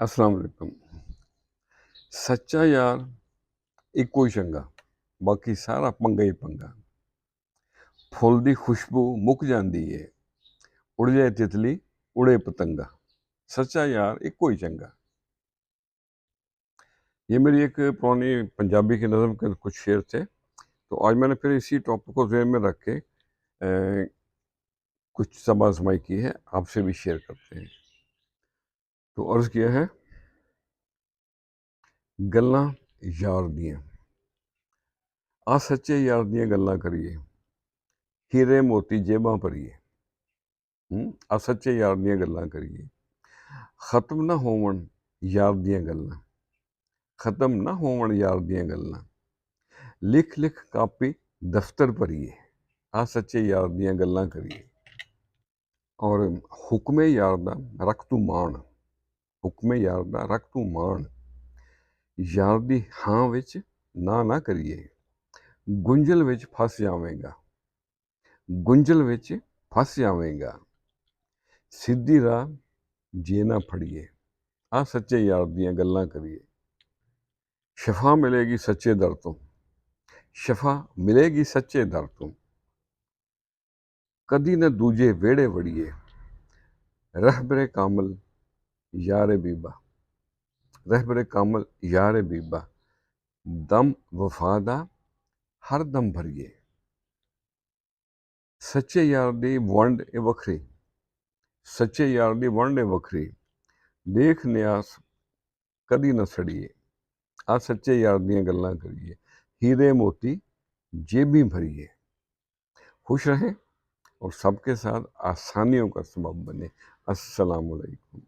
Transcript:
अस्सलाम वालेकुम। सच्चा यार ਇੱਕੋ ਹੀ ਚੰਗਾ, ਬਾਕੀ ਸਾਰਾ ਪੰਗਾ ਹੀ ਪੰਗਾ। ਫੁੱਲ ਦੀ ਖੁਸ਼ਬੂ ਮੁੱਕ ਜਾਂਦੀ ਏ, ਉੜ ਜਾਏ ਤਿਤਲੀ उड़े पतंगा। सच्चा यार ਇੱਕੋ ही चंगा। ये मेरी एक पुरानी पंजाबी की नज़म के कुछ शेर थे, तो आज मैंने फिर इसी टॉपिक को ज़हन में रख के कुछ सबा आजमाई की है, आपसे भी शेयर करते हैं। तो अर्ज़ किया है, गल्लां यार दियां, आ सच्चे यार दियां गल्लां करिए, हीरे मोती जेबां भरिए। आ सच्चे यार दियां गल्लां करिए, खत्म ना होवन यार दियां गल्लां, खत्म ना होवन यार दियां गल्लां, लिख लिख कापी दफ्तर भरिए। आ सच्चे यार दियां गल्लां करिए। और हुक्मे यार दा रख तू मान, हुक्मे यार दा रख तू मान, यार दी हां विच ना करिए, गुंजल विच फस जावेंगा, गुंजल विच फस जावेंगा, सीधी राह जे ना फड़िए। आ सच्चे यार दियां गल्लां करिए। शफा मिलेगी सच्चे दर तो, शफा मिलेगी सच्चे दर तो, कदी न दूजे वेड़े वड़िए, रहबरे कामल यारे बीबा, रहबरे कामल यारे बीबा, दम वफादा हर दम भरिए। सच्चे यार दी वंड ए वखरी, सच्चे यार दी वंड ए वखरी, देख न्यास कदी न सड़िए। आ सच्चे यार दियां गल्लां करिए, हीरे मोती जेबी भरिए। खुश रहें और सबके साथ आसानियों का सबब बने। अस्सलाम वालेकुम।